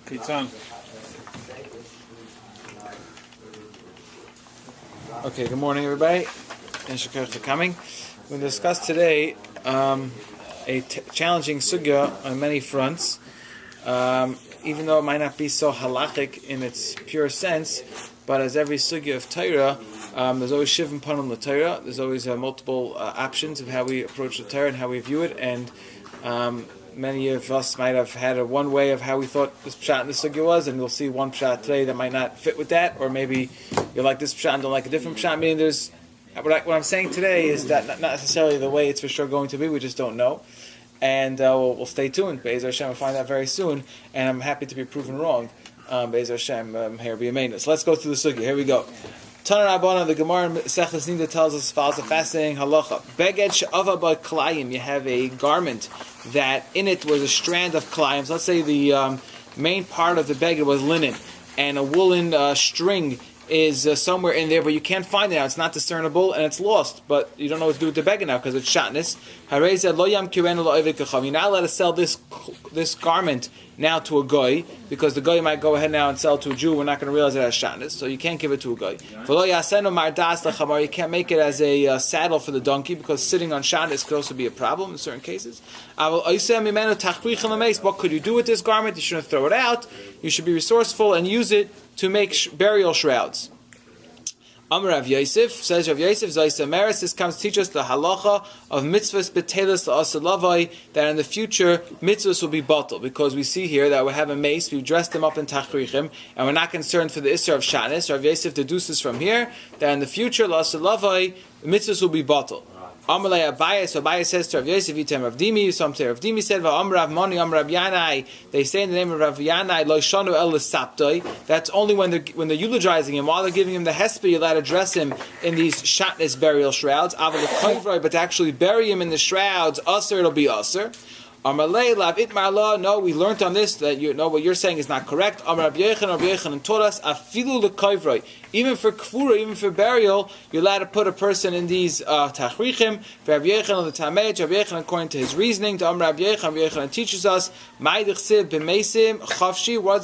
Okay, good morning, everybody. And Shiur for coming. We're going to discuss today a challenging sugya on many fronts. Even though it might not be so halachic in its pure sense, but as every sugya of Torah, there's always shivim panim l'Torah. There's always multiple options of how we approach the Torah and how we view it, and many of us might have had one way of how we thought this pshat in the sugya was, and we'll see one pshat today that might not fit with that, or maybe you like this pshat and don't like a different pshat. Meaning, there's what I'm saying today is that not necessarily the way it's for sure going to be. We just don't know, and we'll stay tuned. Be'ezer Hashem, we'll find out very soon, and I'm happy to be proven wrong. Be'ezer Hashem, here be a maintenance. Let's go through the sugya. Here we go. Tanar Rabbana, the Gemara Seches Nida tells us follows a fascinating halacha. Beged she'ava ba klayim. You have a garment that in it was a strand of klayim. Let's say the main part of the beged was linen, and a woolen string is somewhere in there, but you can't find it now. It's not discernible, and it's lost. But you don't know what to do with the beged now because it's shatnez. You're not allowed to sell this garment now to a goy, because the goy might go ahead now and sell to a Jew. We're not going to realize it as shatnez, so you can't give it to a goy. You can't make it as a saddle for the donkey, because sitting on shatnez could also be a problem in certain cases. What could you do with this garment? You shouldn't throw it out. You should be resourceful and use it to make burial shrouds. Amar Rav Yosef, says Rav Yosef, Zayis Amaris, this comes to teach us the halacha of Mitzvos betelas la'aseh lavai, that in the future Mitzvos will be batal, because we see here that we have a mace, we've dressed them up in tachrichim, and we're not concerned for the Isser of Shanis. Rav Yosef deduces from here that in the future la'aseh lavai, Mitzvos will be batal. Amalei Abayis, so Abayis says to Rav Yosef, Yitem Rav Dimi, some say Rav Dimi said, Va'am Rav Moni, Am Rav Yanai, they say in the name of Rav Yanai, Lo Shanu El Saptoi, that's only when they're eulogizing him, while they're giving him the hesped, you're allowed to dress him in these shatnez burial shrouds, but to actually bury him in the shrouds, Aser, it'll be Aser. No, we learned on this that what you're saying is not correct. Rabbi Yochanan taught us even for kfura, even for burial, you're allowed to put a person in these tachrichim. Rabbi Yochanan the Tamed, Rabbi Yochanan according to his reasoning, to Rabbi Yochanan teaches us what does the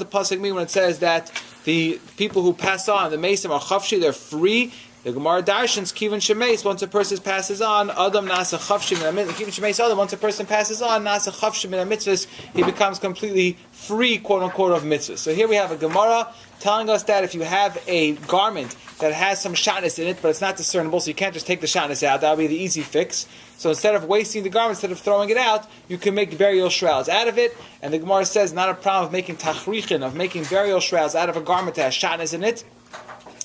pasuk mean when it says that the people who pass on, the mesim, are chafshi, they're free? The Gemara darshans kivan shemeis. Once a person passes on, adam nasa chafshim min mitzvahs. Kivan shemeis adam. Once a person passes on, nasa chafshim min mitzvahs, he becomes completely free, quote unquote, of mitzvahs. So here we have a Gemara telling us that if you have a garment that has some shatnez in it, but it's not discernible, so you can't just take the shatnez out. That would be the easy fix. So instead of wasting the garment, instead of throwing it out, you can make burial shrouds out of it. And the Gemara says not a problem of making tachrichin, of making burial shrouds out of a garment that has shatnez in it,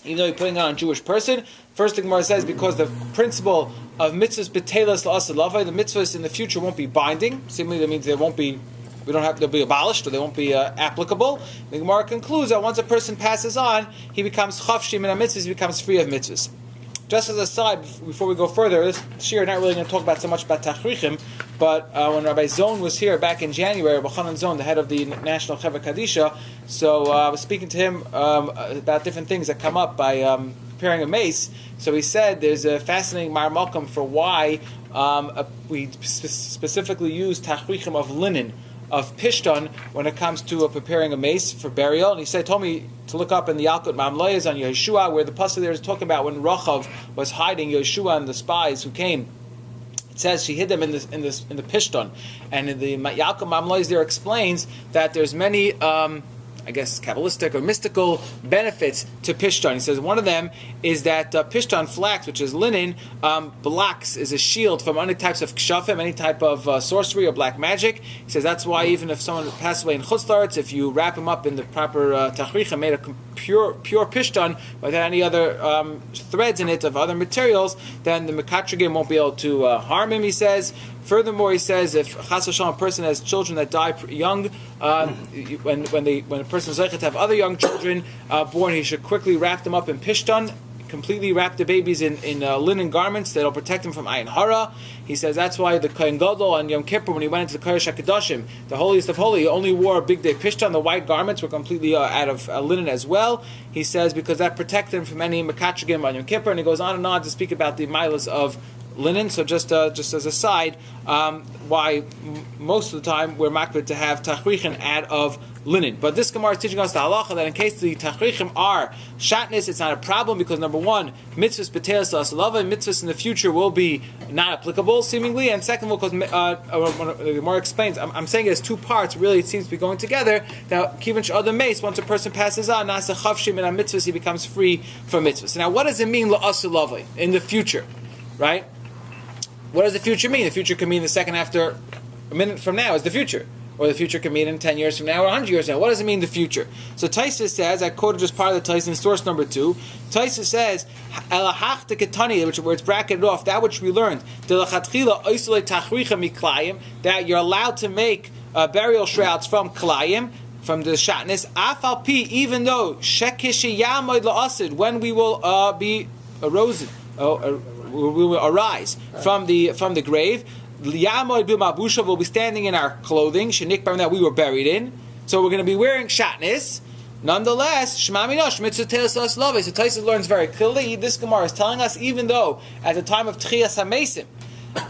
even though you're putting it on a Jewish person. First, the Gemara says because the principle of mitzvahs betelas la'aseh lavai, the mitzvahs in the future won't be binding. Simply, that means they'll be abolished, or they won't be applicable. The Gemara concludes that once a person passes on, he becomes chafshi min mitzvahs, he becomes free of mitzvahs. Just as a side, before we go further, this year not really going to talk about so much about tachrichim, but when Rabbi Zon was here back in January, Rabbi Chanan Zon, the head of the National Chevra Kadisha, so I was speaking to him about different things that come up by preparing a mace. So he said there's a fascinating Mar Malcolm for why we specifically use tachrichim of linen, of pishton, when it comes to preparing a mace for burial. And he told me to look up in the Yalkut Mamlayas on Yeshua, where the pasuk there is talking about when Rachav was hiding Yeshua and the spies who came. It says she hid them in the pishton, and in the Yalkut Mamlayas there explains that there's many Kabbalistic or mystical benefits to pishton. He says one of them is that pishton flax, which is linen, blocks, is a shield from any types of kshafim, any type of sorcery or black magic. He says that's why even if someone passes away in chutz la'aretz, if you wrap him up in the proper tachricha made of pure pishton without any other threads in it of other materials, then the mekatrigim won't be able to harm him, he says. Furthermore, he says if chas v'shalom a person has children that die young, when a person is zeichet to have other young children born, he should quickly wrap them up in pishton, completely wrap the babies in linen garments that'll protect them from ayin hara. He says that's why the Kohen Gadol on Yom Kippur, when he went into the Kodesh HaKadoshim, the holiest of holy, he only wore a big day pishton. The white garments were completely out of linen as well. He says because that protected him from any mekatrigim on Yom Kippur, and he goes on and on to speak about the milas of linen. So just as a side, why most of the time we're makbid to have tachrichin out of linen. But this Gemara is teaching us the halacha that in case the tachrichim are shatnez, it's not a problem because number one, mitzvahs betelas la'asalava, mitzvahs in the future will be not applicable seemingly, and second of all, because the Gemara explains, I'm saying it as two parts. Really, it seems to be going together. Now, kivan other mace, once a person passes on, nasa chavshim and mitzvahs, he becomes free from mitzvahs. So now, what does it mean la'asalava in the future, right? What does the future mean? The future could mean the second after a minute from now is the future. Or the future could mean in 10 years from now or 100 years from now. What does it mean, the future? So Taisa says, I quoted just part of the Taisa in source number 2. Taisa says, Elahach teketani, where it's bracketed off, that which we learned, that you're allowed to make burial shrouds from klayim, from the shatnez, afal pi, even though shekishi yamoid la'asid, when we will be arisen, we will arise from the grave. Liyamoid b'mabusha will be standing in our clothing, shenikbar, that we were buried in. So we're going to be wearing shatnez. Nonetheless, shema minosh mitzvah telas la'asalava. So Taisa learns very clearly. This Gemara is telling us, even though at the time of tchiyas hamesim,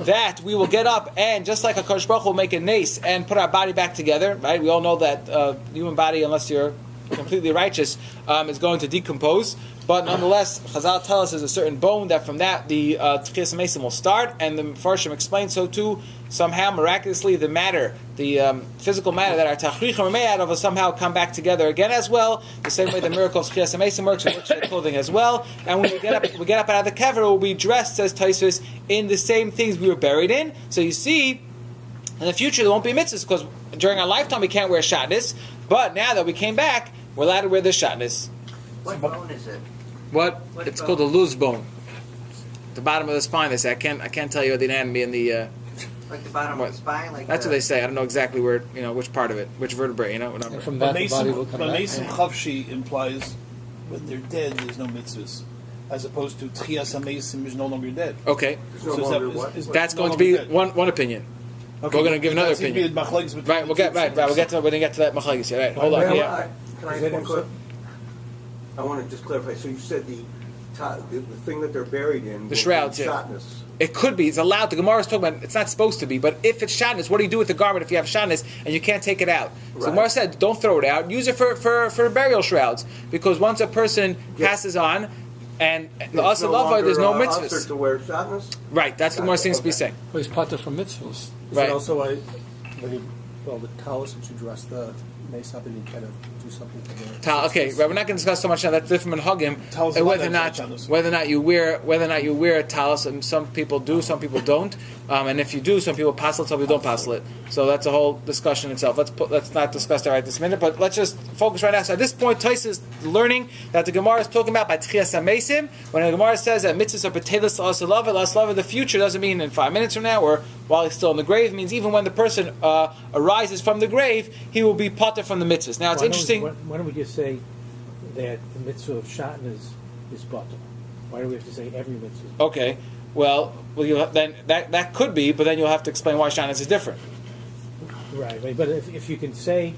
that we will get up and just like a Kodesh Baruch will make a nace and put our body back together. Right? We all know that human body, unless you're completely righteous, is going to decompose. But nonetheless, Chazal tell us there's a certain bone that from that the Tchias HaMesim will start, and the Mefarshim explain so too. Somehow, miraculously, the matter, the physical matter that our Tachrichim are made out of will somehow come back together again as well. The same way the miracle of Tchias HaMesim works, it works for the clothing as well. And when we get up out of the kever, we'll be dressed, says Taisvis, in the same things we were buried in. So you see, in the future there won't be mitzvahs because during our lifetime we can't wear shatnez, but now that we came back, we're allowed to wear the shatnez. What bone is it? What? It's called the luz bone. The bottom of the spine. They say I can't tell you the anatomy and the. Like the bottom of the spine, like that's what they say. I don't know exactly where, which part of it, which vertebrae, whatever. And from that, the body will come back. Mason Chavshi implies when they're dead, there's no mitzvahs, as opposed to Tchias HaMesim is no longer dead. Okay, so that's going to be one opinion. Okay. We're going to give another opinion. Right, we'll get to that machlekes. Yeah, right. Hold on. Yeah. Can I ask one question? I want to just clarify. So you said the thing that they're buried in, the shrouds, shatnez. It could be. It's allowed. The Gemara is talking about. It's not supposed to be, but if it's shatnez, what do you do with the garment if you have shatnez and you can't take it out? Right. So the Gemara said, don't throw it out. Use it for burial shrouds, because once a person passes on, and the asa lava, there's no mitzvahs. To wear shatnez? Right. That's what the Gemara seems to be saying. Well, he's potter from mitzvos. Right. Also, the talis that you dress the mace up and you kind of do something for the okay, right, we're not going to discuss so much now. That's different from Hagim. Whether or not you wear a talis, and some people do, some people don't. And if you do, some people passel it, some people don't passel it. So that's a whole discussion itself. Let's not discuss that right this minute, but let's just focus right now. So at this point, Tais is learning that the Gemara is talking about by Tchias HaMesim. When the Gemara says that mitzvahs are petelas la'asalava, the future doesn't mean in 5 minutes from now or while he's still in the grave. It means even when the person arises from the grave, he will be potter from the mitzvahs. Now it's interesting. Why don't we just say that the mitzvah of shatnez is potter? Why do we have to say every mitzvah? Okay. Well, then that could be, but then you'll have to explain why shatnez is different. Right. But if you can say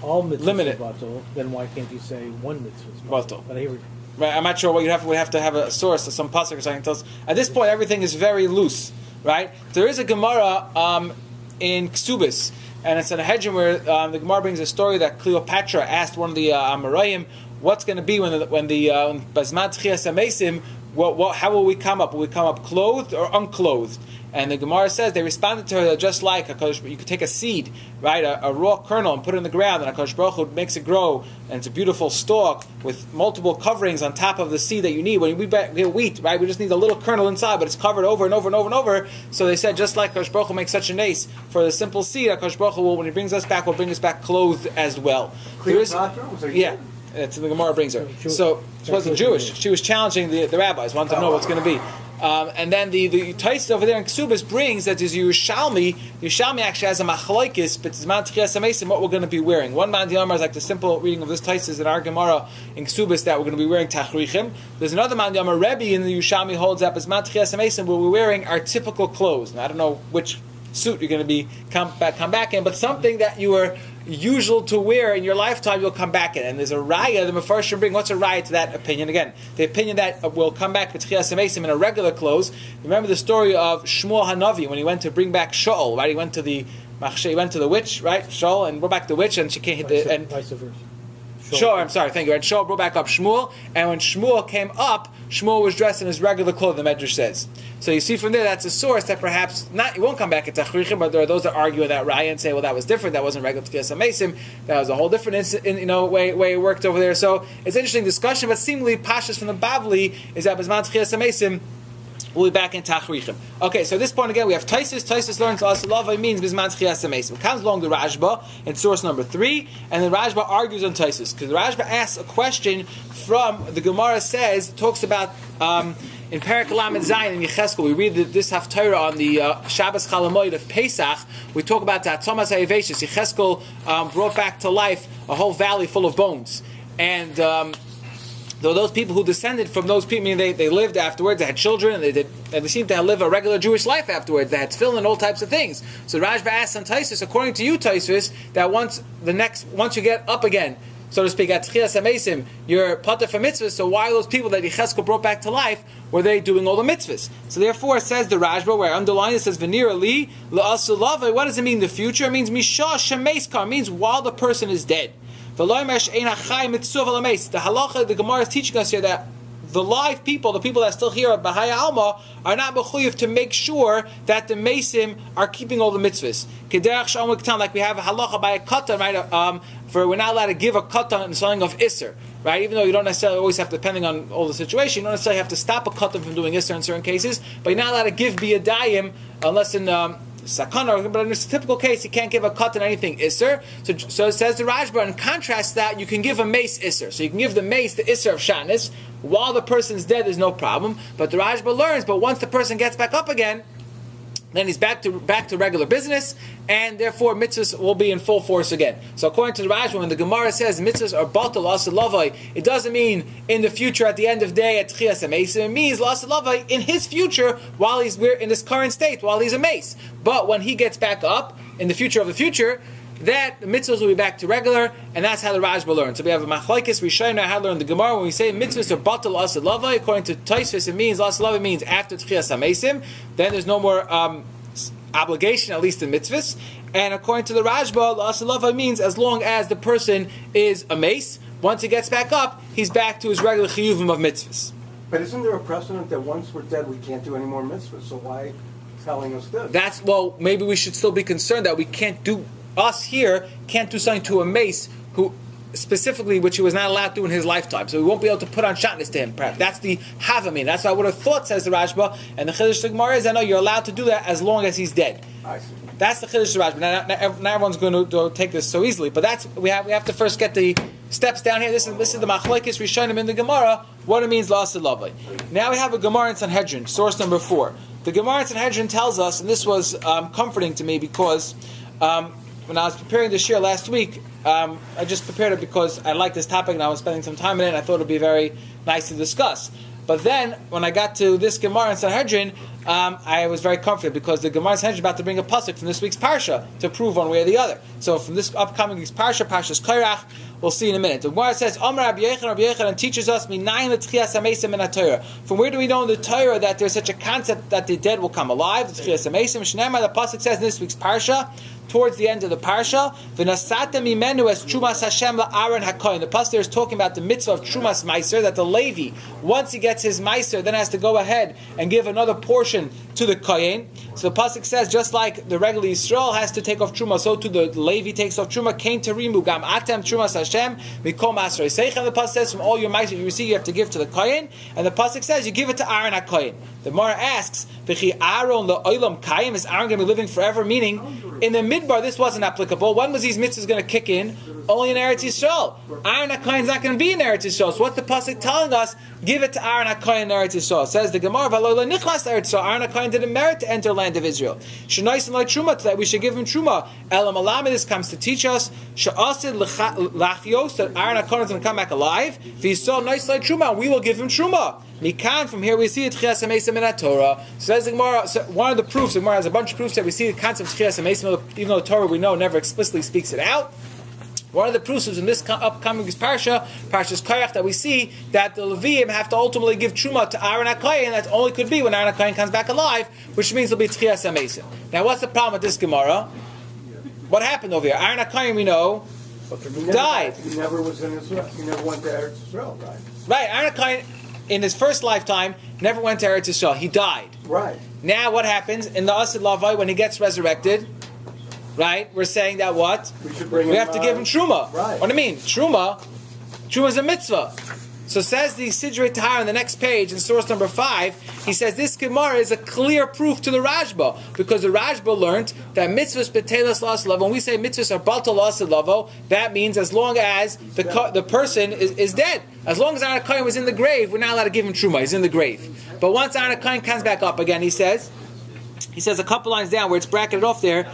all mitzvahs are batal, then why can't you say one mitzvah is batal? But right. I'm not sure what we have to have a source or some pasuk or something to tell us. At this point, everything is very loose. Right. There is a Gemara in Ksubis, and it's in a hedging where the Gemara brings a story that Cleopatra asked one of the Amoraim, what's going to be when Bazman Tchias HaMesim, how will we come up? Will we come up clothed or unclothed? And the Gemara says they responded to her that just like you could take a seed, right, a raw kernel, and put it in the ground, and HaKadosh Baruch Hu makes it grow, and it's a beautiful stalk with multiple coverings on top of the seed that you need. When we get wheat, right, we just need a little kernel inside, but it's covered over and over and over and over. So they said just like HaKadosh Baruch Hu makes such a nace for the simple seed, HaKadosh Baruch Hu, when He brings us back, will bring us back clothed as well. Yeah. That's the Gemara brings her. So she wasn't Jewish. She was challenging the rabbis, wanted to know what's going to be. And then the Tais over there in Ksubas brings that there's Yerushalmi. Yerushalmi actually has a machlokes, but it's Tchias HaMesim, what we're going to be wearing. One man Yamar is like the simple reading of this Tais is in our Gemara in Ksubas that we're going to be wearing tachrichim. There's another man Yamar Rebbe in the Yerushalmi holds up as Tchias HaMesim where we're wearing our typical clothes. Now I don't know which suit you're going to be come back in, but something that you were usual to wear in your lifetime, you'll come back in. And there's a raya, the Mefarshim bring. What's a raya to that opinion? Again, the opinion that will come back with Tchias HaMesim in a regular clothes. Remember the story of Shmuel Hanavi when he went to bring back Shaul, right? He went to the He went to the witch, right? Shaul, and brought back the witch, and she can't hit the and vice versa. Sure, I'm sorry, thank you. And Shaul brought back up Shmuel, and when Shmuel came up, Shmuel was dressed in his regular clothes, the Medrash says. So you see from there, that's a source that perhaps, not, it won't come back at Tachrichim, but there are those that argue that Raya and say, well, that was different, that wasn't regular Tchias HaMeisim, that was a whole different way it worked over there. So it's an interesting discussion, but seemingly Pashas from the Bavli is that Bizman Tchias HaMeisim, we'll be back in Tachrichim. Okay, so at this point again, we have Taisus. Taisus learns Lavo means Bizman Tchias HaMeisim. It comes along the Rashba in source number 3, and the Rashba argues on Taisus, because the Rashba asks a question from, the Gemara talks about, in Perek Lamed Zayin in Yecheskel, we read this Haftarah on the Shabbos Chalamoid of Pesach. We talk about that Thomas Hayaveshis. Yecheskel brought back to life a whole valley full of bones. And though those people who descended from those people, I mean, they lived afterwards, they had children, and they seemed to live a regular Jewish life afterwards. They had tefillin and all types of things. So Rashba asks on Taisus, according to you, Taisus, that once you get up again, so to speak, at Tchias HaMeisim, you're pater for mitzvahs, so why are those people that Yecheskel brought back to life, were they doing all the mitzvahs? So therefore, it says the Rashba, where underlined it says, V'nira li, la'asulava, what does it mean in the future? It means Mishah Shemeiskar, it means while the person is dead. The halacha, the Gemara is teaching us here that the live people, the people that are still here at Bahaya Alma, are not mechuyev to make sure that the Mesim are keeping all the mitzvahs. Like we have a halacha by a katan, right? We're not allowed to give a katan in something of Isser, right? Even though you don't necessarily always have to, depending on all the situation, you don't necessarily have to stop a katan from doing Isser in certain cases, but you're not allowed to give biyadayim unless in Sakana, but in this typical case, you can't give a cut on anything Isser. So it says the Rashba, in contrast to that, you can give a mace Isser. So you can give the mace the Isser of Shanis. While the person's dead, there's no problem. But the Rashba learns, but once the person gets back up again, then he's back to regular business, and therefore mitzvahs will be in full force again. So according to the Rashba, when the Gemara says mitzvahs are batal l'aseh, it doesn't mean in the future at the end of the day at Tchias HaMeisim. It means l'aseh in his future while we're in this current state, while he's a mace. But when he gets back up in the future of the future, that the mitzvahs will be back to regular, and that's how the Rashba learns. So we have a machlokes Rishayna how to learn the Gemara. When we say mitzvahs are batal l'aseh lavai, according to Tosfos, it means l'aseh lavai means after Tchias HaMeisim. Then there's no more obligation, at least in mitzvahs. And according to the Rashba, l'aseh lavai means as long as the person is a mace, once he gets back up, he's back to his regular chiyuvim of mitzvahs. But isn't there a precedent that once we're dead, we can't do any more mitzvahs? So why telling us this? Maybe we should still be concerned that we can't do something to a mace who specifically, which he was not allowed to do in his lifetime. So we won't be able to put on shatnez to him, perhaps. That's the havamin. That's what I would have thought, says the Rashba. And the Chiddush Gemara is, I know you're allowed to do that as long as he's dead. I see. That's the Chiddush Rashba. Not everyone's going to take this so easily, but we have to first get the steps down here. This is the machlokes Rishonim in the Gemara, what it means l'aseh lavai. Now we have a Gemara in Sanhedrin, source number 4. The Gemara in Sanhedrin tells us, and this was comforting to me because when I was preparing this year last week, I just prepared it because I liked this topic and I was spending some time in it and I thought it would be very nice to discuss. But then, when I got to this Gemara in Sanhedrin, I was very comforted because the Gemara in Sanhedrin is about to bring a pasuk from this week's Parsha to prove one way or the other. So from this upcoming week's Parsha, Parshas Korach, we'll see in a minute. The Gemara says, Amar Rabbi Yochanan teaches us, Minayin l'tchias hameisim min haTorah. From where do we know in the Torah that there's such a concept that the dead will come alive? The tchias hameisim. Shneimar, the pasuk says in this week's Parsha, towards the end of the parsha, v'nasata mimenu es trumas Hashem la'aron hakohen. The pasuk there is talking about the mitzvah of trumas meiser, that the Levi, once he gets his meiser, then has to go ahead and give another portion to the kohen. So the pasuk says, just like the regular Yisrael has to take off truma, so too the Levi takes off truma. Kain terimu gam atem trumas Hashem mikom asrei seichem. The pasuk says, from all your meiser you receive, you have to give to the kohen, and the pasuk says you give it to Aaron hakohen. The Gemara asks, v'chi Aaron la'olam kayim, is Aaron going to be living forever? Meaning, in the Midbar, this wasn't applicable. When was these mitzvahs going to kick in? Only in Eretz Yisrael. Aaron HaKohen is not going to be in Eretz Yisrael. So what's the pasuk telling us? Give it to Aaron HaKohen in Eretz Yisrael. It says the Gemara, V'lo nichlas Eretz Yisrael. Aaron HaKohen didn't merit to enter land of Israel. Sh'noisen like truma, that we should give him truma. Elam Alamid, this comes to teach us she'asid lachios, that Aaron HaKohen is going to come back alive. V'yisrael nois like truma, we will give him truma. Mikan, from here we see it Tchias HaMeisim in Torah. Says the Gemara, one of the proofs, the Gemara has a bunch of proofs that we see the concept of Tchias HaMeisim, even though the Torah we know never explicitly speaks it out. One of the proofs is in this upcoming parsha, Parshas Korach, that we see that the Leviim have to ultimately give truma to Aaron HaKohen, and that only could be when Aaron HaKohen comes back alive, which means it'll be Tchias HaMeisim. Now, what's the problem with this Gemara? What happened over here? Aaron HaKohen, we know, died. He never was in Israel. He never went to Eretz Israel. Right. Right. Aaron HaKohen, in his first lifetime, never went to Eretz Yisrael. He died. Right. Now what happens in the Asid Lavai when he gets resurrected? Right. We're saying that what? We have to give him truma. Right. What do you mean? Truma is a mitzvah. So says the Sidrei Tahar on the next page in source number 5, he says this Gemara is a clear proof to the Rashba, because the Rashba learned that mitzvahs betelas l'ased lavo. When we say mitzvahs are baltal l'ased lavo, that means as long as the person is dead. As long as Aaron HaKohen was in the grave, we're not allowed to give him truma. He's in the grave. But once Aaron HaKohen comes back up again, he says a couple lines down where it's bracketed off there,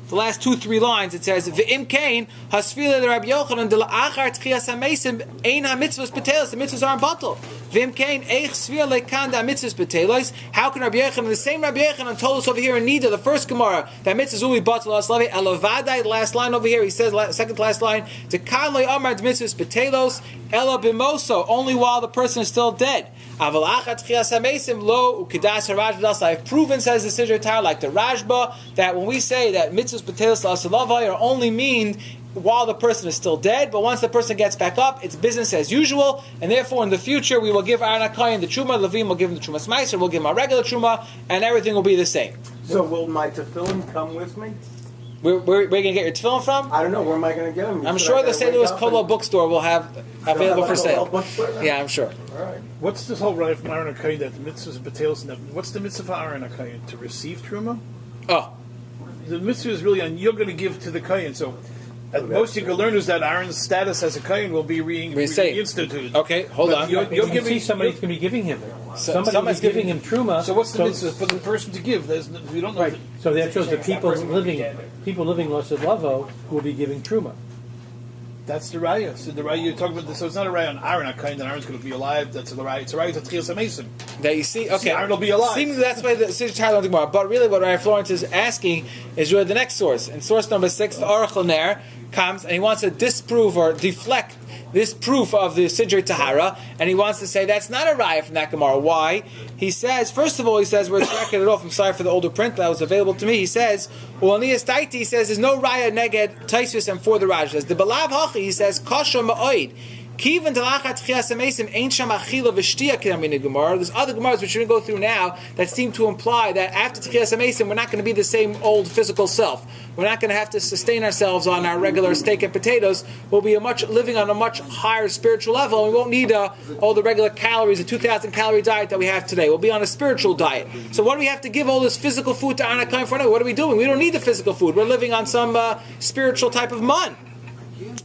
the last 2-3 lines, it says, "V'im kain hasfila the Rabbi Yochanan de la'achar tchias hamesim ein hamitzvos betelos." The mitzvahs aren't batal. V'im kain eich svila lekan da mitzvos betelos. How can Rabbi Yochanan, the same Rabbi Yochanan, told us over here in Nida, the first Gemara, that mitzvahs will be batal aslavi elavadai. The last line over here, he says, second to last line, "To kan loy amar mitzvos betelos ela bimoso." Only while the person is still dead. I've proven, says the Sidrei Tahar, like the Rashba, that when we say that mitzvahs betelos l'aseh are only mean while the person is still dead, but once the person gets back up, it's business as usual, and therefore in the future we will give Aaron HaKohen the truma, Levim will give him the trumas meiser, we'll give him our regular truma, and everything will be the same. So will my tefillin come with me? Where are you going to get your tefillin from? I don't know. Where am I going to get them? I'm sure the St. Louis Kolo bookstore will have available for sale. Yeah, I'm sure. All right. What's this whole right from Aaron HaKohen that the mitzvahs betelos? What's the mitzvah for Aaron HaKohen? To receive truma? Oh. The mitzvah is really on you're going to give to the kohen. So at most you can learn is that Aaron's status as a kohen will be reinstituted. Okay, hold on. You're giving somebody's going to be giving him. Somebody's giving him truma. So what's the mitzvah for the person to give? We don't know. Right. So that shows that people living l'ased lavo will be giving truma. That's the raya. So the raya you're talking about. So it's not a raya on Aaron HaKohen that Aaron's going to be alive. That's the raya. It's a raya to tchias hamesim. That you see, okay. Aaron will be alive. Seems that's why the Sidrei Tahar learned the Gemara. But really, what Rabbi Florence is asking is really the next source. In source number 6, the Aruch LaNer comes and he wants to disprove or deflect this proof of the Sidrei Tahara, and he wants to say that's not a raya from that Gemara. Why? He says, first of all, he says, where it's bracketed off, I'm sorry for the older print that was available to me, he says, he says, there's no raya neged Taisvis and for the Raj. The Balav Hachi, he says, Kasha Ma'oid. Kivan Dalachat Chias Hamesim ain't Sham Achila V'Shtia K'Amina Gemara. There's other Gemaras which we're going to go through now that seem to imply that after Chias Hamesim we're not going to be the same old physical self. We're not going to have to sustain ourselves on our regular steak and potatoes. We'll be living on a much higher spiritual level, and we won't need all the regular calories, the 2,000 calorie diet that we have today. We'll be on a spiritual diet. So what do we have to give all this physical food to Aaron HaKohen for now? What are we doing? We don't need the physical food. We're living on some spiritual type of man.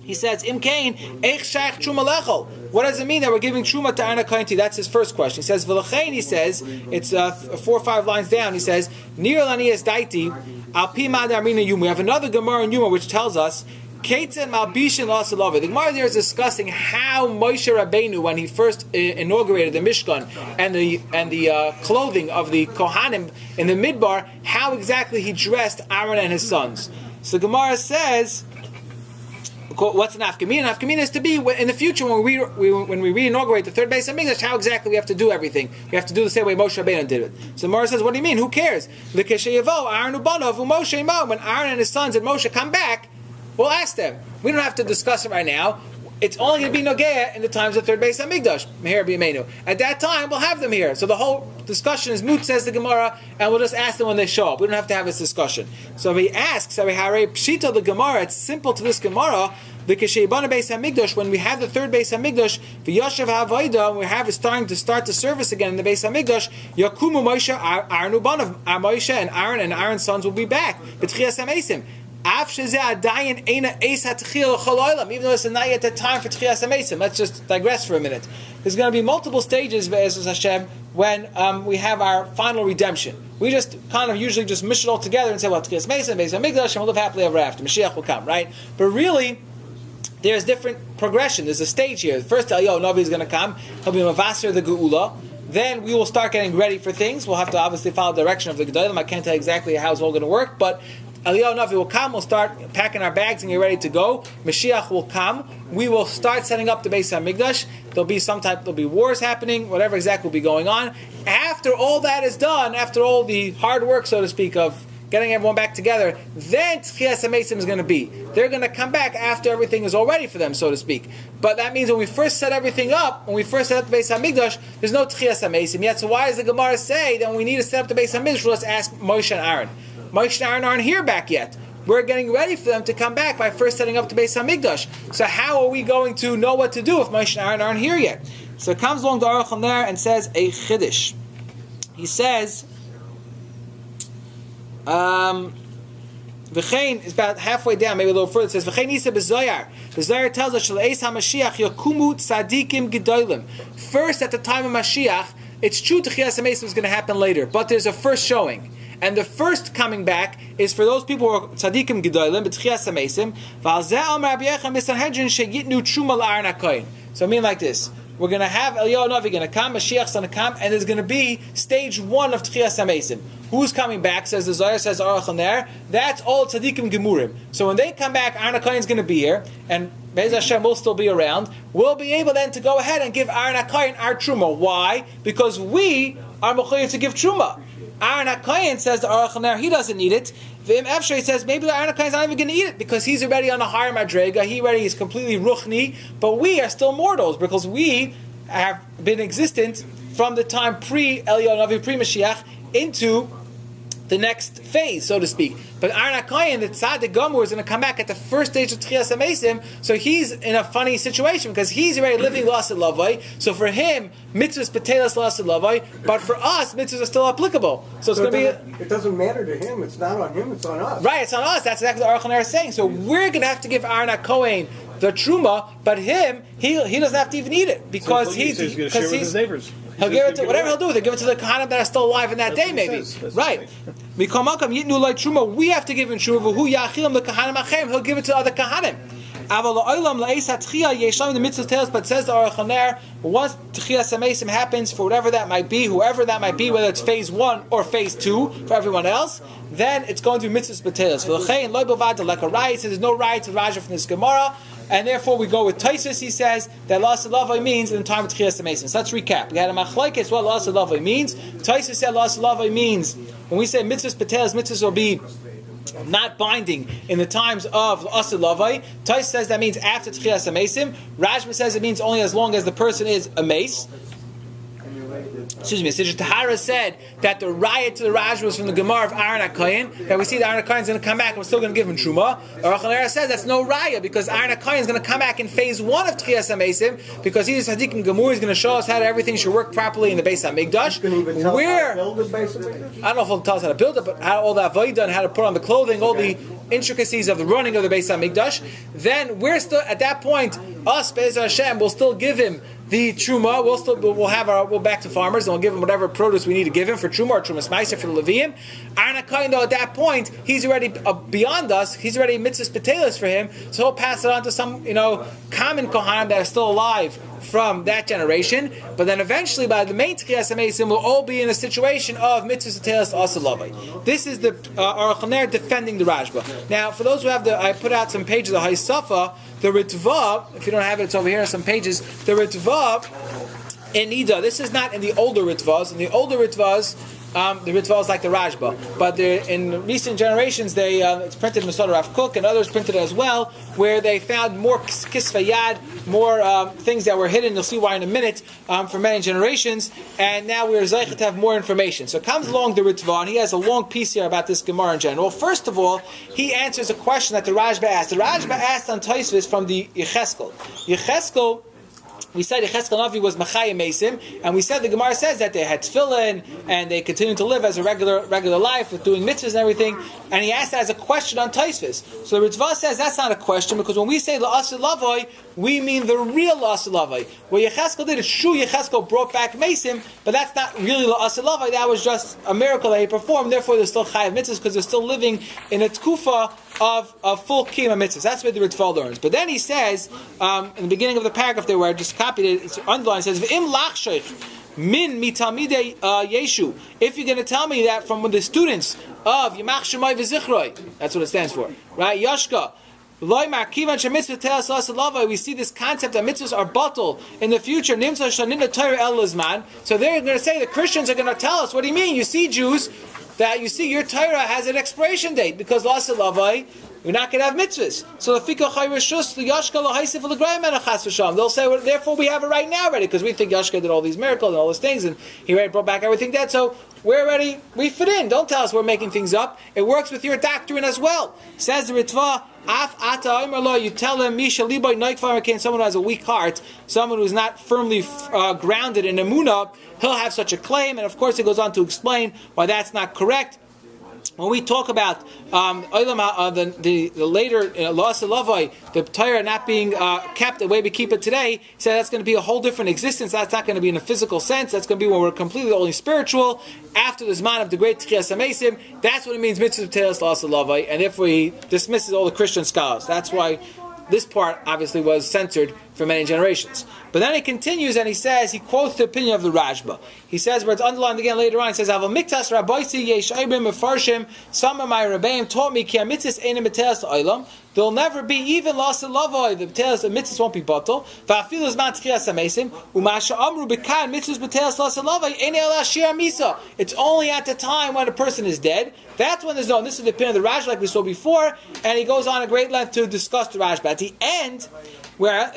He says, Im Kain, Eich Shaykh Truma Lechol. What does it mean that we're giving Truma to Aaron HaKohen? That's his first question. He says, V'lechein, he says, it's 4 or 5 lines down, he says, Nir Lanias Daiti, Al Pi Mad Armina Yuma. We have another Gemara in Yuma which tells us, Ketzen Malbishin Lasalava. The Gemara there is discussing how Moshe Rabbeinu, when he first inaugurated the Mishkan and the clothing of the Kohanim in the Midbar, how exactly he dressed Aaron and his sons. So the Gemara says, what's an afkamina? An afkamina is to be in the future when we re-inaugurate the third base of Mikdash. How exactly we have to do everything? We have to do the same way Moshe Rabbeinu did it. So the Gemara says, "What do you mean? Who cares?" When Aaron and his sons and Moshe come back, we'll ask them. We don't have to discuss it right now. It's only going to be Nogea in the times of the third base of Mikdash. Meher b'yameinu. At that time, we'll have them here. So the whole discussion is moot, says the Gemara, and we'll just ask them when they show up. We don't have to have this discussion. So he asks, Pshita the Gemara, it's simple to this Gemara, the Keshebana base HaMikdash, when we have the third base HaMikdash, the Yashav HaVayda, and we have it starting to start the service again in the base HaMikdash, Yakumu Moshe, Aaron Ubanav, Moshe and Aaron's sons will be back. B'tchias HaMesim. Even though it's not yet the time for Tchias HaMesim. Let's just digress for a minute. There's going to be multiple stages, Be'ezus Hashem, when we have our final redemption. We just kind of usually just mish it all together and say, well, Tchias HaMesim, Beis HaMikdash, and we'll live happily ever after. Mashiach will come, right? But really, there's different progression. There's a stage here. First, Navi is going to come. He'll be Mavasir the Geula. Then we will start getting ready for things. We'll have to obviously follow the direction of the Gedolim. I can't tell you exactly how it's all going to work, but Eliyahu Navi will come, we'll start packing our bags and get ready to go. Mashiach will come, we will start setting up the Beis HaMikdash. There'll be wars happening, whatever exactly will be going on. After all that is done, after all the hard work, so to speak, of getting everyone back together, then Tchias HaMeisim is going to be. They're going to come back after everything is all ready for them, so to speak. But that means when we first set everything up, when we first set up the Beis HaMikdash, there's no Tchias HaMeisim yet. So why does the Gemara say that when we need to set up the Beis HaMikdash, let's ask Moshe and Aaron? Moshe and Aaron aren't here back yet. We're getting ready for them to come back by first setting up the Beis HaMikdash. So how are we going to know what to do if Moshe and Aaron aren't here yet? So it comes along the Aruch LaNer and says a Chiddush. He says, V'chein is about halfway down, maybe a little further. It says, V'chein Yisa b'Zoyar. The Zoyar tells us, Sh'le'ez HaMashiach yakumu tzadikim gedolim. First, at the time of Mashiach, it's true Tchias HaMeisim is going to happen later, but there's a first showing. And the first coming back is for those people who are tzadikim gedolim, b'Tchias HaMeisim. V'alzeh Amar Rabbi Yechon b'Sanhedrin sheyitnu truma la'aron HaKohen. So I mean like this. We're going to have Eliyahu Navi going to come, Mashiach's going to come, and there's going to be stage 1 of Tchias HaMeisim. Who's coming back? Says the Zohar, says Aruch LaNer. That's all tzadikim gemurim. So when they come back, Aaron HaKohen is going to be here, and Be'ez Hashem will still be around. We'll be able then to go ahead and give Aaron HaKohen our truma. Why? Because we are mechuyev to give truma. Aaron HaKohen says the Aruch LaNer, he doesn't need it. V'im Efshay says maybe Aaron HaKohen is not even going to eat it because he's already on a higher madrega. He already is completely ruchni, but we are still mortals because we have been existent from the time pre-Eliyahu Navi, pre-Mashiach, into the next phase, so to speak. But Aaron HaKohen, the Tzaddik Gomur, is going to come back at the first stage of Tchias HaMeisim, so he's in a funny situation because he's already living L'Aseh Lavai. So for him, mitzvahs B'Telas L'Aseh Lavai, but for us, mitzvahs are still applicable. So it's going to be. It doesn't matter to him. It's not on him. It's on us. Right, it's on us. That's exactly what Aruch LaNer is saying. So we're going to have to give Aaron HaKohen the truma, but him, he doesn't have to even eat it because he's going to share with his neighbors. He'll give it to whatever he'll do with it. Give it to the kahanim that are still alive in that day, maybe. Right. We have to give him truma. Who yachilim the kahanim achem? He'll give it to other kahanim. The mitzvah tells, but says the Aruch LaNer, once Tchias HaMeisim happens, for whatever that might be, whoever that might be, whether it's phase 1 or phase 2 for everyone else, then it's going to be mitzvahs b'telas. Like a riot, says there's no riot to Raja from this Gemara. And therefore we go with Taisus, he says, that L'Aseh Lavai means in the time of Tchias HaMeisim. So let's recap. We had a machlokes what L'Aseh Lavai means. Taisus said L'Aseh Lavai means, when we say mitzvahs b'telas, mitzvahs will be not binding in the times of L'Aseh Lavai. Taisus says that means after Tchias HaMeisim. Rashba says it means only as long as the person is a mace. Excuse me, Siddur Tahara said that the riot to the Raj was from the Gemara of Aaron HaKohen, that we see that Aaron HaKohen is going to come back and we're still going to give him Truma. Aruch LaNer says that's no raya because Aaron HaKohen is going to come back in phase 1 of Tchias HaMeisim because he's a Tzaddik and Gemur, he's going to show us how everything should work properly in the Beis HaMikdash. Where, I don't know if he'll tell us how to build it, but how all the Avodah and how to put on the clothing, all the intricacies of the running of the Beis HaMikdash, then we're still, at that point, us, Be'ez Hashem, will still give him the truma. We'll back to farmers and we'll give him whatever produce we need to give him for truma or trumas ma'aser for the Leviim. Aaron HaKohen, though, at that point he's already beyond us. He's already mitzvahs b'telas for him, so he'll pass it on to some common kohanim that are still alive from that generation. But then eventually, by the main Tchias HaMeisim, we'll all be in a situation of mitzvahs b'telas L'Aseh Lavai. This is the Aruch LaNer defending the Rashba. Now, for those who have I put out some pages of Haisafa. The Ritva, if you don't have it, it's over here on some pages. The Ritva in Nida, this is not in the older Ritvas. In the older Ritvas, the Ritva is like the Rashba. But in recent generations, it's printed in Masada Rav Kook, and others printed it as well, where they found more kisvayad, more things that were hidden. You'll see why in a minute, for many generations. And now we're zeichet to have more information. So comes along the Ritva, and he has a long piece here about this Gemara in general. First of all, he answers a question that the Rashba asked. The Rashba asked on Taisvis from the Yecheskel. Yecheskel, we said Yecheskel Navi was Machayim Mesim, and we said the Gemara says that they had tefillin and they continued to live as a regular life with doing mitzvahs and everything. And he asked that as a question on Taisvis. So the Ritva says that's not a question because when we say L'Aseh Lavai, we mean the real L'Aseh Lavai. What Yecheskel did is true. Yecheskel brought back Mesim, but that's not really L'Aseh Lavai. That was just a miracle that he performed. Therefore, they're still Chayav mitzvahs because they're still living in a tkufa of full kiyum mitzvahs. That's what the Ritva learns. But then he says in the beginning of the paragraph there where I just copied it, it's underlined. It says V'im lachsheich min mitalmidei Yeshu. If you're going to tell me that from the students of Yimach Shemai V'Zichroi, that's what it stands for, right? Yashka. We see this concept that mitzvahs are bottled in the future. So they're going to say the Christians are going to tell us, what do you mean? You see Jews, that you see your Torah has an expiration date because Lasa Lavai, you're not going to have mitzvahs. So the Fika Chay Rishus, the Yashka Lahaisif Lagrayim and Achas V'Sham. They'll say, well, therefore we have it right now ready because we think Yashka did all these miracles and all those things and he already brought back everything dead. So we're ready. We fit in. Don't tell us we're making things up. It works with your doctrine as well. Says the Ritva, Af Ata Omerlo, you tell him, Misha Liboy Noikfar, someone who has a weak heart, someone who's not firmly grounded in Emunah, he'll have such a claim. And of course it goes on to explain why that's not correct. When we talk about the later loss of Lavoi, the Torah not being kept the way we keep it today, he said that's going to be a whole different existence. That's not going to be in a physical sense. That's going to be when we're completely only spiritual. After the Zman of the great Tchias HaMesim, that's what it means, Mitzvah Teres loss of Lavoi, and therefore he dismisses all the Christian scholars. That's why this part obviously was censored for many generations. But then he continues and he says, he quotes the opinion of the Rashba. He says, where it's underlined again later on, he says, Aval miktas rabbaisi yesh aibrim mefarshim, some of my rabbeim taught me, ki ha-mitzvahs einem b'telas ha'olam, there'll never be even loss of lavoi, the mitzvahs won't be batal, va'afilu zman tchias hamesim, u'masha amru b'kan mitzvahs b'telas loss of lavoi, ein ela shir misa. It's only at the time when a person is dead, that's when there's no, and this is the opinion of the Rashba like we saw before, and he goes on a great length to discuss the Rashba. At the end, where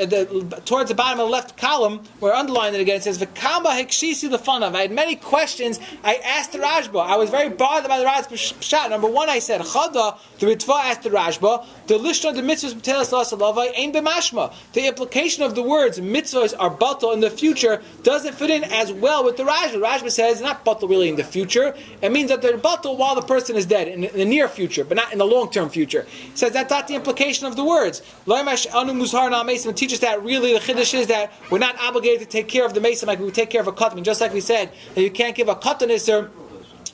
towards the bottom of the left column, where underlined it again, it says, "V'kama hikshisi lefanav." I had many questions. I asked the Rashba. I was very bothered by the Rashba pshat. Number one, I said, "Chada." The Ritva asked the Rashba, "The lishna the mitzvahs b'telas lasalavai ain b'mashma." The implication of the words mitzvahs are batal in the future doesn't fit in as well with the Rashba. The Rashba says it's not batal really in the future. It means that they're batal while the person is dead in the near future, but not in the long-term future. He says that's not the implication of the words. It teaches that really the chiddush is that we're not obligated to take care of the mason like we would take care of a katan. Just like we said that you can't give a katan iser,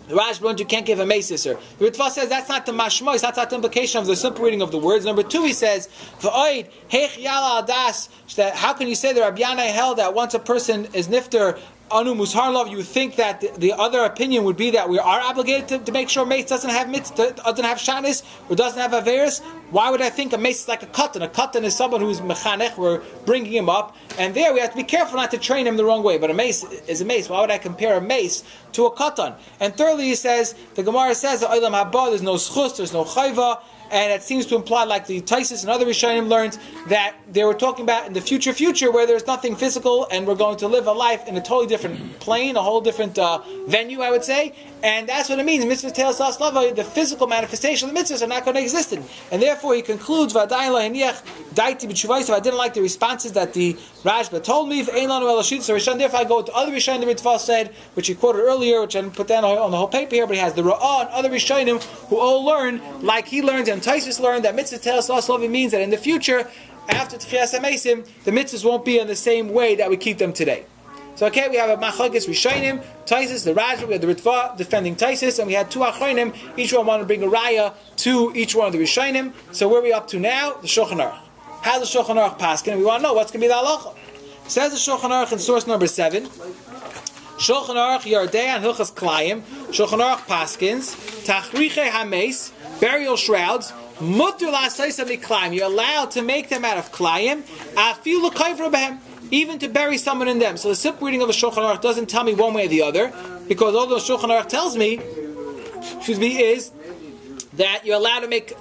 the Rashba you can't give a mace iser. The Ritva says that's not the mashmois, that's not the implication of the simple reading of the words. Number two, he says, "V'oid heich yala adas." That how can you say that Rabbi Yanai held that once a person is nifter anu mushar love, you would think that the other opinion would be that we are obligated to make sure mace doesn't have shanis or doesn't have averis. Why would I think a mace is like a katan? A katan is someone who's mechanech, we're bringing him up, and there we have to be careful not to train him the wrong way. But a mace is a mace. Why would I compare a mace to a katan? And thirdly, he says, the Gemara says, that olam haba, there's no schus, there's no chayva, and it seems to imply, like the Taisus and other Rishonim learned, that they were talking about in the future where there's nothing physical and we're going to live a life in a totally different plane, a whole different venue, I would say. And that's what it means. Mitzvah Telas Lava, the physical manifestation of the mitzvahs are not going to exist. And therefore he concludes, if I didn't like the responses that the Rashba told me, so therefore I go to other Rishonim, the Ritva said, which he quoted earlier, which I didn't put down on the whole paper here, but he has the Ra'ah and other Rishonim who all learn, like he learned and Taisus learned, that Mitzvah Telas Lava means that in the future, after Tchias HaMesim, the mitzvahs won't be in the same way that we keep them today. So we have a Machlokes Rishonim, Taisus, the Rashba, we had the Ritva defending Taisus, and we had two Achronim, each one wanted to bring a Raya to each one of the Rishonim. So where are we up to now? The Shulchan Aruch. How's the Shulchan Aruch paskin? We want to know what's going to be the halacha. Says the Shulchan Aruch in source number 7, Shulchan Aruch Yardei and Hilchas Klayim, Shulchan Aruch paskins, Tachriche HaMeis, burial shrouds, Mutter La'asayis HaMiklayim, you're allowed to make them out of Klayim, Afilu Kayvra Behem, even to bury someone in them. So the simple reading of the Shulchan Aruch doesn't tell me one way or the other, because all the Shulchan Aruch tells me, is that you're allowed to make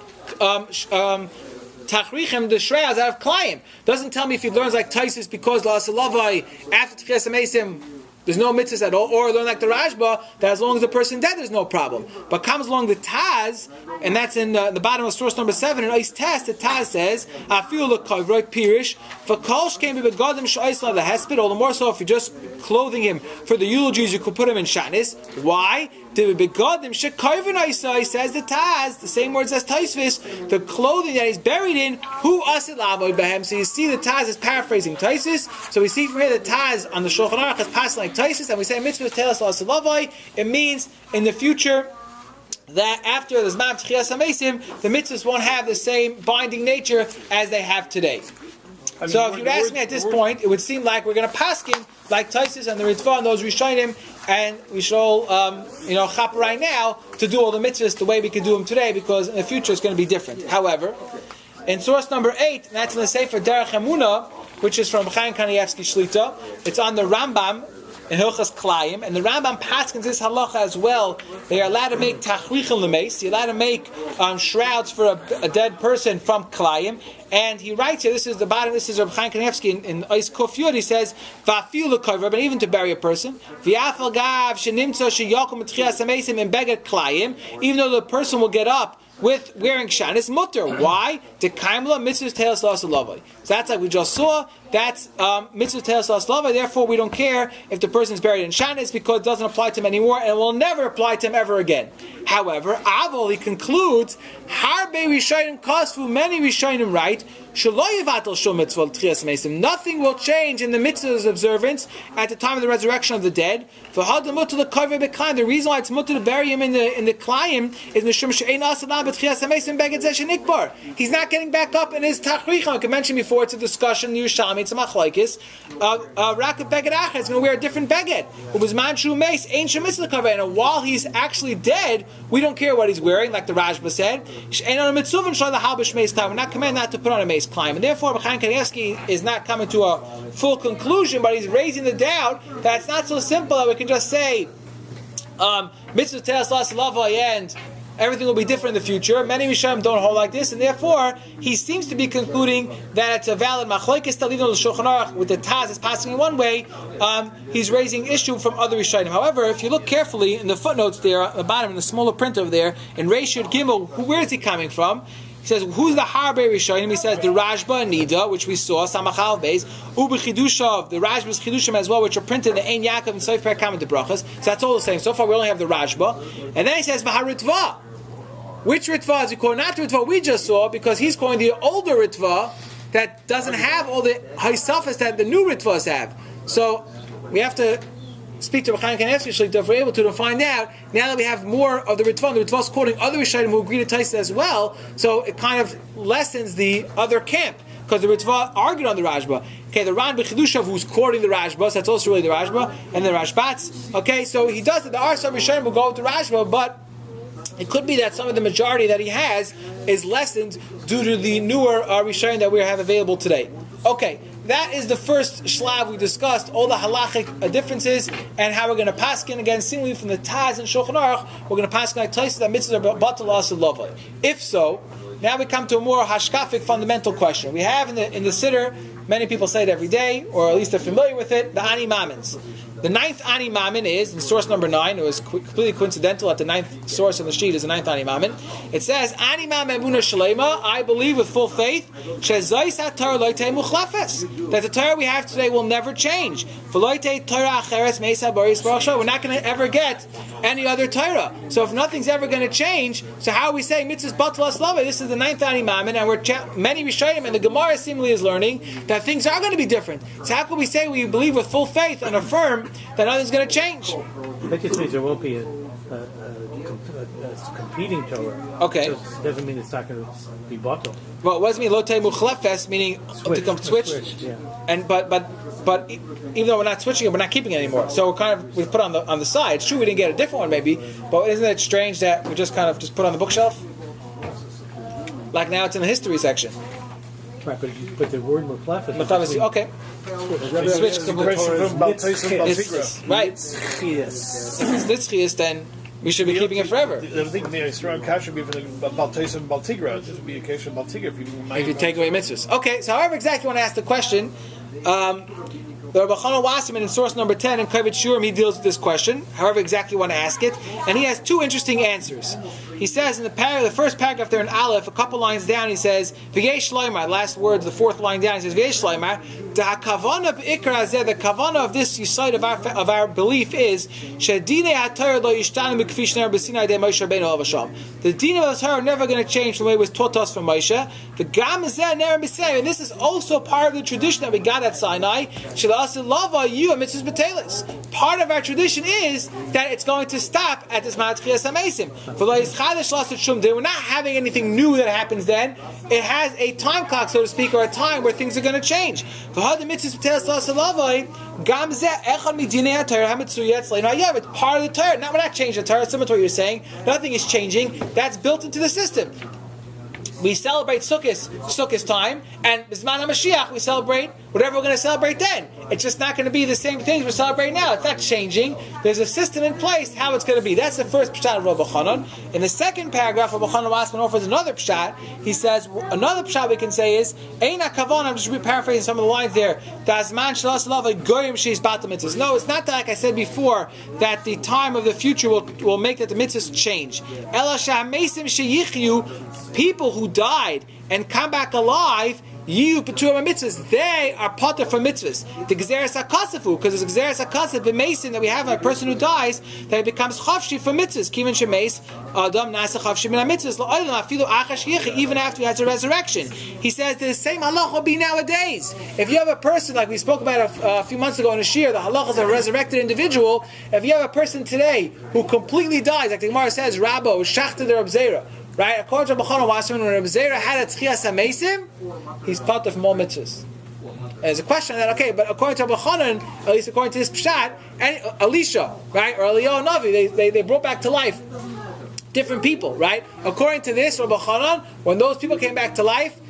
tachrichem, the shrouds, out of klayim. Doesn't tell me if he learns like Taisus because la'asalavai after Tchias HaMesim there's no mitzvahs at all, or learn like the Rashba that as long as the person dead there's no problem. But comes along the Taz, and that's in the bottom of source number 7 in Ice Test. The Taz says, "Afilu l'kavroy pirish v'kolsh came begadim sh'oisla the hesped." All the more so if you're just clothing him for the eulogies, you could put him in shanis. Why? Says the Taz, the same words as Taisvis, the clothing that he's buried in, who asid Lavo behem. So you see the Taz is paraphrasing Taisus. So we see from here the Taz on the Shulchan Aruch is passing like Taisus, and we say mitzvah telas la'asalavai. It means in the future that after the Zman Tchias HaMesim, the mitzvahs won't have the same binding nature as they have today. So if you'd ask me at this point, it would seem like we're going to paskin like Taisus and the Ritva and those Rishonim, and we should all, chap right now to do all the mitzvahs the way we can do them today, because in the future it's going to be different. However, in source number 8, and that's in the Sefer Derech Emunah, which is from Chaim Kanievsky Shlita, it's on the Rambam, in Hilchas Klayim, and the Rambam paskins this halacha as well. They are allowed to make tachrichim lemeis. They're allowed to make shrouds for a dead person from Klayim. And he writes here, this is the bottom, this is Reb Chaim Kanievsky in Ois Kuf Yud, he says, Va'afilu l'kover, but even to bury a person, V'yafal gav shenimtza sheyakum etchias hamesim in beged Klayim, even though the person will get up with wearing shanis mutter. Why? To kaimla mitzvahs telas lavoi. So that's like we just saw. That's mitzvahs telas lavoi. Therefore, we don't care if the person is buried in shanis because it doesn't apply to him anymore, and it will never apply to him ever again. However, Avol, he concludes, harbe rishonim kasvu, many rishonim write, nothing will change in the mitzvah's observance at the time of the resurrection of the dead. The reason why it's mutter to bury him in the klayim is he's not getting back up in his tachrich. Like I mentioned before, it's a discussion. Yerushalmi, it's a machlokes. Rakab beged achar is going to wear a different beged. And while he's actually dead, we don't care what he's wearing, like the Rashba said. We're not commanded not to put on a mace climb, and therefore Reb Chaim Kanievsky is not coming to a full conclusion, but he's raising the doubt that it's not so simple that we can just say mitzvah telas lavoi and everything will be different in the future. Many Rishonim don't hold like this, and therefore he seems to be concluding that it's a valid machlokes. Still, even though the Shulchan Aruch with the Taz is passing in one way, he's raising issue from other Rishonim. However, if you look carefully in the footnotes there, at the bottom in the smaller print over there, in Reish Yud Gimel, where is he coming from? He says, who's the Harbe Rishonim? He says, the Rashba and Nida, which we saw, Samachal Beis, Ubi Chidushav, the Rashba's Chidushim as well, which are printed in the Ein Yaakov and Sefer Kamen de Brachas. So that's all the same. So far we only have the Rashba. And then he says, Maharitva. Which Ritva is he calling? Not the Ritva we just saw, because he's calling the older Ritva that doesn't have all the Haisafas that the new Ritvas have. So we have to speak to Reb Chaim Kanievsky if we're able to find out, now that we have more of the Ritva, the Ritva is quoting other Rishonim who agree to Taisa as well, so it kind of lessens the other camp, because the Ritva argued on the Rashba. Okay, the Ran B'Chidushav who's quoting the Rashba, so that's also really the Rashba, and the Rashbats. Okay, so he does it. There are some Rishonim who go with the Rashba, but it could be that some of the majority that he has is lessened due to the newer Rishonim that we have available today. Okay, that is the first shlav we discussed, all the halachic differences and how we're going to paskin. Again, seemingly from the Taz and Shulchan Aruch, we're going to paskin like Taisa that mitzvahs are batal as lavoi. If so, now we come to a more hashkafic fundamental question. We have in the Siddur, many people say it every day, or at least they're familiar with it, the Ani Mamins. The ninth Ani Mamin is, in source number 9, it was completely coincidental that the ninth source on the sheet is the ninth Ani Mamin. It says, Ani Mamin Emunah Shalema, I believe with full faith, Shezais HaTorah Loitei Muchlafes, that the Torah we have today will never change. V'loitei Torah Acheres Meisa Boris Baruch Shem, we're not going to ever get any other Torah. So if nothing's ever going to change, so how are we saying Mitzvahs Batal Aslava? This is the ninth Ani Mamin, and many Rishonim, and the Gemara seemingly is learning that things are going to be different. So how can we say we believe with full faith and affirm that nothing's going to change? That just means there won't be a competing Torah. Okay. So it doesn't mean it's not going to be bottled. Well, what does it mean? Lotei muchlefes, meaning to come switch. Yeah. And but even though we're not switching it, we're not keeping it anymore. So we put on the side. It's true we didn't get a different one maybe, but isn't it strange that we just kind of just put on the bookshelf? Like now it's in the history section. Right, but you put the word muchlefes. Muchlefes, okay. Switch to right. Yes. If it's nitzchias, then we should be keeping it forever. I think the strong cash should be for the Baltais and Baltigra. This would be a case of Baltigra if you take away mitzvahs. Okay, so however exactly you want to ask the question, the Rabbi Chana Wasserman in source number 10 in Kavit Shiur, he deals with this question, however exactly you want to ask it, and he has two interesting answers. He says in the first paragraph there in Aleph, a couple lines down, he says, V'yesh shleimar, last words, the fourth line down, he says, V'yesh shleimar, the kavana of this side of our belief is, Shedinei HaTorah lo yishtanu mikfi shneir b'sinai de Moshe Rabbeinu alav Hashem. The din of the Torah are never going to change from the way it was taught us from Moshe. The gam zeh ner b'sinai, and this is also part of the tradition that we got at Sinai, Lavo, you and mitzvahs b'telis. Part of our tradition is that it's going to stop at this Mount Tchias HaMeisim. We're not having anything new that happens then. It has a time clock, so to speak, or a time where things are going to change. It's part of the Torah. We're not changing the Torah. Similar to what you're saying. Nothing is changing. That's built into the system. We celebrate Sukkot time, and Bisman HaMashiach we celebrate whatever we're going to celebrate then. It's just not going to be the same things we're celebrating now. It's not changing. There's a system in place how it's going to be. That's the first pshat of Rabbi Chanan. In the second paragraph, Rabbi Chanan Wasman offers another pshat. He says, another pshat we can say is, Eina Kavon, I'm just paraphrasing some of the lines there, Dazman Shalas Lava Goyim Sheis Batal Mitzvahs. No, it's not that, like I said before, that the time of the future will make that the mitzvahs change. Ela Shamesim Sheyichyu, people who died and come back alive, you Peturim mitzvahs, they are potter from mitzvahs. The Gzeres HaKasafu, because it's Gzeres HaKasaf, the mason that we have, a person who dies, that becomes Chavshi from mitzvahs. Kivin Shemeis, Adam Nasa Chavshi min mitzvahs, La'olam Afilu Achash Yichi, even after he has a resurrection. He says the same halach will be nowadays. If you have a person, like we spoke about a few months ago in a Shiur, the halach is a resurrected individual. If you have a person today who completely dies, like the Gemara says, Rabbo, Shachta the Reb Zera, right? According to Rabbi Chanan Wasserman, when Reb Zera had a Tchias HaMesim, he's part of more mitzvahs. And there's a question on that, okay, but according to Rabbi Chanan, at least according to this pshat, Elisha, right, or Eliyahu Navi, they brought back to life different people, right? According to this, Rabbi Chanan, when those people came back to life,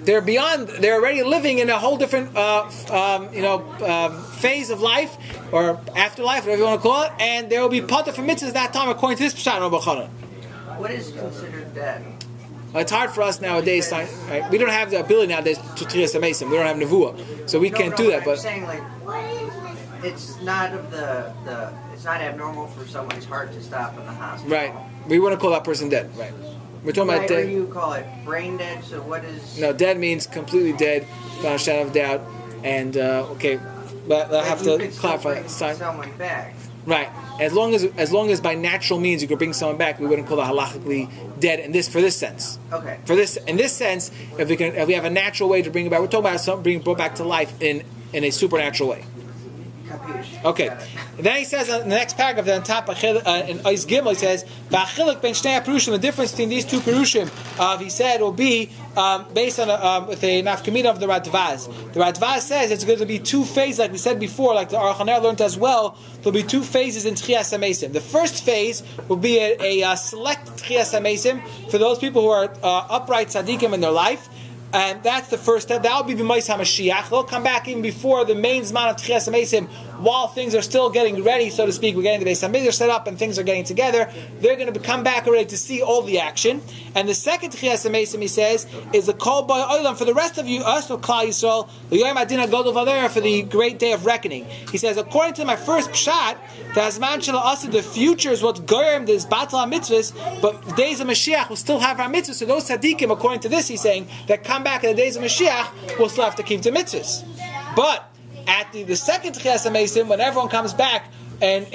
they're already living in a whole different, phase of life, or afterlife, whatever you want to call it, and there will be part from mitzvahs that time, according to this pshat, Rabbi Chanan. What is considered dead? It's hard for us nowadays. Right? We don't have the ability nowadays to Tchias HaMesim. We don't have nevuah, so we can't do that. I'm But saying, like, it's not it's not abnormal for someone's heart to stop in the hospital. right, we want to call that person dead. Right, we're talking about Or dead. you call it brain dead. So what is? No, dead means completely dead, without a shadow of doubt. And okay, but I have you to could still clarify. bring someone back. Right, as long as by natural means you could bring someone back, we wouldn't call it halachically dead. For this sense. Okay. In this sense, if we have a natural way to bring it back, we're talking about something being brought back to life in a supernatural way. Okay. And then he says in the next paragraph, on top in Ois Gimel, he says, "V'achiluk ben shnei perushim." The difference between these two perushim, he said, will be based on with a nafkamina of the Radvaz. The Radvaz says it's going to be two phases, like we said before, like the Aruch HaNer learned as well. There'll be two phases in Tchias HaMesim. The first phase will be a select Tchias HaMesim for those people who are upright tzaddikim in their life. And that's the first step. That will be B'mais HaMashiach. They'll come back even before the main Zman of Tchias HaMesim, while things are still getting ready, so to speak. We're getting the Beis HaMikdash set up and things are getting together. They're going to come back already to see all the action. And the second Tchias HaMesim, he says, is the Kol B'ay Olam for the rest of you, us, of Klal Yisrael, L'Yom Adin HaGadol V'Aleh, for the great day of reckoning. He says, according to my first pshat, the Hazman Shel Asad, the future is what's Goyim, this Batal HaMitzvahs, but the days of Mashiach will still have our mitzvahs. So those tzaddikim, according to this, he's saying, that come back in the days of Mashiach, will still have to keep the mitzvahs. But at the second Tchias HaMesim, when everyone comes back and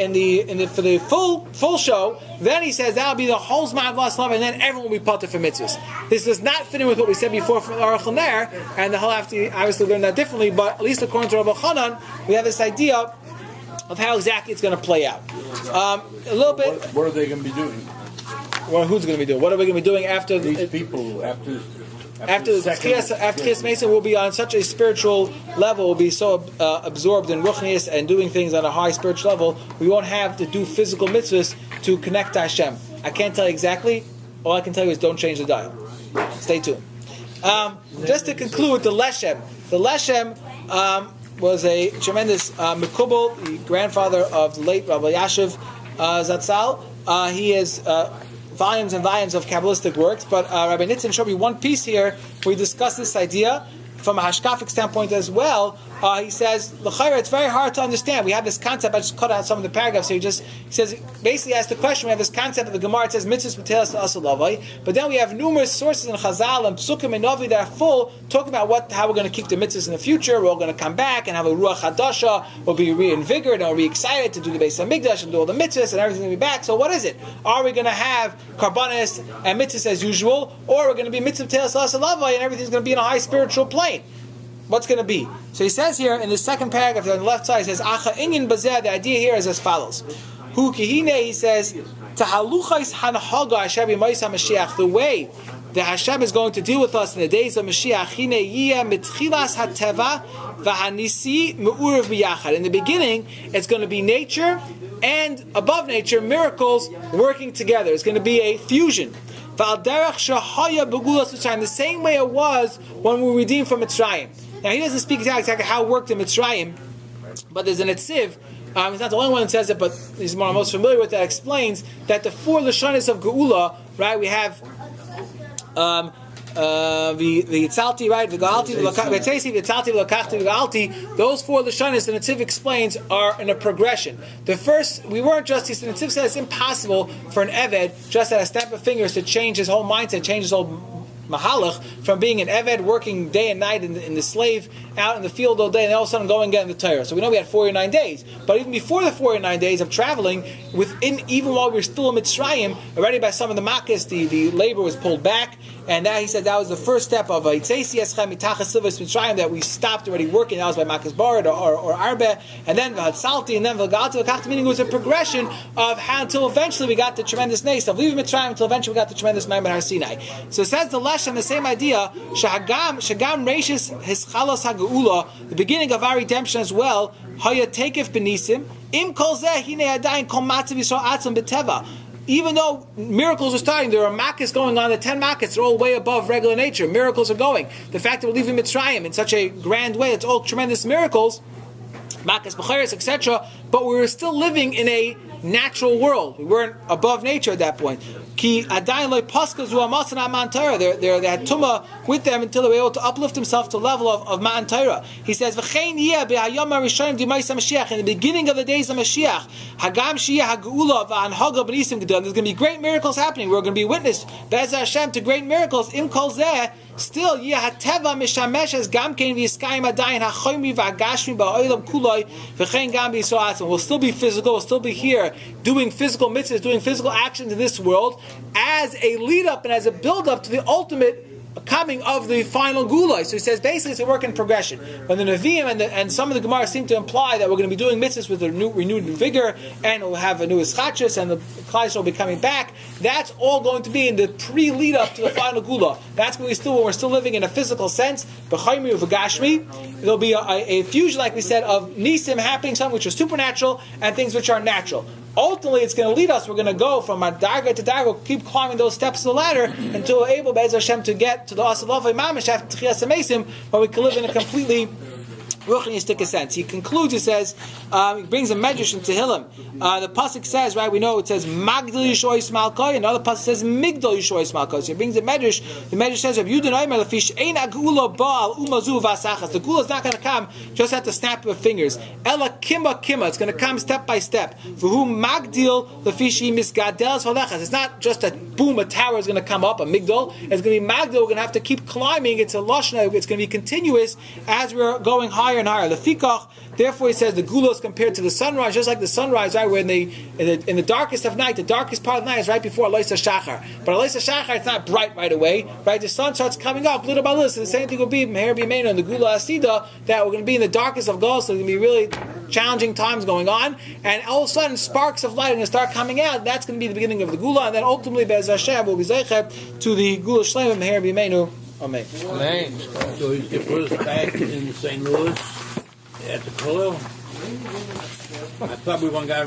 for the full show, then he says that'll be the whole Zman of Las Lava, and then everyone will be potter for mitzvahs. This does not fit in with what we said before from Aruch HaNer, and he'll have to obviously learn that differently. But at least according to Rabbi Chanan, we have this idea of how exactly it's going to play out. A little bit. What are they going to be doing? Well, who's going to be doing? What are we going to be doing after These people after Tchias HaMesim will be on such a spiritual level, will be so absorbed in ruchnius and doing things on a high spiritual level, we won't have to do physical mitzvahs to connect to Hashem. I can't tell you exactly. All I can tell you is don't change the dial. Stay tuned. Just to conclude with the Leshem. The Leshem was a tremendous Mekubal, the grandfather of the late Rabbi Yashiv Zatzal. He is volumes and volumes of Kabbalistic works, but Rabbi Nitzan showed me one piece here where he discussed this idea from a hashkafic standpoint as well. He says, L'chayra, it's very hard to understand. We have this concept, I just cut out some of the paragraphs here. He says, basically asks the question, we have this concept of the Gemara, it says, Mitzvos B'telas Asal Lavai, but then we have numerous sources in Chazal and Psukim and Novi that are full, talking about how we're going to keep the mitzvahs in the future. We're all going to come back and have a Ruach Hadasha, we'll be reinvigorated, and we'll be excited to do the Beis HaMikdash and do all the mitzvahs, and everything will be back. So what is it? Are we going to have karbanis and mitzvahs as usual, or we're going to be Mitzvos B'telas Asal Lavai and everything's going to be in a high spiritual plane? What's going to be? So he says here in the second paragraph on the left side, he says, Acha inyan bazeh, the idea here is as follows. Hu kihine, he says, Tahaluchais hanhaga Hashem b'mayis HaMashiach, the way that Hashem is going to deal with us in the days of Mashiach, hine yiyeh mitchilas hateva v'hanisi me'urav b'yachad. In the beginning, it's going to be nature and above nature, miracles working together. It's going to be a fusion. The same way it was when we were redeemed from Mitzrayim. Now he doesn't speak exactly how it worked in Mitzrayim, but there's an Netziv. It's not the only one that says it, but he's the one I'm most familiar with, that explains that the 4 Lashonis of Geula, right, we have the Yitzalti, right, the Galti, the Yitzalti, the Lakachti, the Galti, those 4 Lashonis, the Netziv explains, are in a progression. The first, we weren't just, the Netziv says it's impossible for an Eved, just at a snap of fingers, to change his whole mindset, change his whole Mahalach, from being an Eved, working day and night in the slave, out in the field all day, and all of a sudden going and getting the Torah. So we know we had 49 days. But even before the 49 days of traveling, even while we were still in Mitzrayim, already by some of the Makkahs, the labor was pulled back, and now he said that was the first step of Mitzrayim, that we stopped already working. That was by Makkah's Bar or Arbe, and then Salti, and then Vilgati, meaning it was a progression of how until eventually we got the tremendous nace of leaving Mitzrayim until eventually we got the tremendous Ma'amad Har Sinai. So it says the Leshem, the same idea, Shagam Reishis Hischalos HaGeula, the beginning of our redemption as well, Haya Tekef Benisim, Im Kol Zeh Hine Adayin Kol Matzav Yisrael Atzon B'Teva. Even though miracles are starting, there are makkahs going on, the 10 makkahs, they're all way above regular nature. Miracles are going. The fact that we're leaving Mitzrayim in such a grand way, it's all tremendous miracles, makkahs, b'cheres, etc., but we were still living in a natural world. We weren't above nature at that point. Ki adayin loy paskas hu amasan ma'an Torah. They had tumah with them until they were able to uplift themselves to the level of ma'an Torah. He says, "V'chein yeh b'hayom harishonim d'mayis Mashiach." In the beginning of the days of Mashiach, hagam shiyeh hageula v'anhaga b'nisim gedol. There's going to be great miracles happening. We're going to be witness, Be'ezer Hashem, to great miracles. Im kol zeh. Still, Yehateva Mishameshes Gamkein V'Yiskayim Adayin HaChoymi V'Agashmi Ba'Olam Kuloi V'Chein Gam B'Yisrael. We'll still be physical. We'll still be here doing physical mitzvahs, doing physical actions in this world as a lead up and as a build up to the ultimate coming of the final gulai. So he says basically it's a work in progression. When the Nevi'im and some of the Gemara seem to imply that we're going to be doing mitzvahs with a renewed vigor, and we'll have a new ischachus, and the Klal Yisrael will be coming back, that's all going to be in the pre-lead up to the final gula. That's when we're still living in a physical sense. B'chaymi v'gashmi. There'll be a fusion, like we said, of nisim happening, something which is supernatural, and things which are natural. Ultimately, it's going to lead us. We're going to go from a darga to darga, we'll keep climbing those steps of the ladder until we're able, Be'ez Hashem, to get to the Asalavay Mamish after Tchias HaMesim, where we can live in a completely ruchnistic sense. He concludes, he says, he brings a medrash in Tehillim. The pasuk says, right, we know it says Magdal Yishois Malkoi, and another pasuk says Migdal Yishois Malkoi. So he brings the medrash says, Reb Yudin Omer Lefish Ein Agula Baal Umazu Vasachas. The gula is not going to come just at the snap of fingers. Ela Kima Kima, it's going to come step by step. V'hu Magdil Lefishi Misgadelas Valechas. It's not just a boom, a tower is going to come up, a Migdal. It's going to be Magdal, we're going to have to keep climbing. It's a Lashna, it's going to be continuous as we're going higher and higher. The fikach, therefore, he says the gula is compared to the sunrise, just like the sunrise, right? Where in the darkest of night, the darkest part of the night is right before Alois HaShachar. But Alois HaShachar, it's not bright right away, right? The sun starts coming up little by little. So the same thing will be Meher B'Meinu and the Gula Asida, that we're going to be in the darkest of Gol. So there's going to be really challenging times going on, and all of a sudden sparks of light are going to start coming out. That's going to be the beginning of the Gula, and then ultimately Be'ez Hashem will be Zeichet to the Gula Shleim of Meher B'Meinu. Amen. Amen. So he can put us back in St. Louis at the Kollel. I thought we were one guy.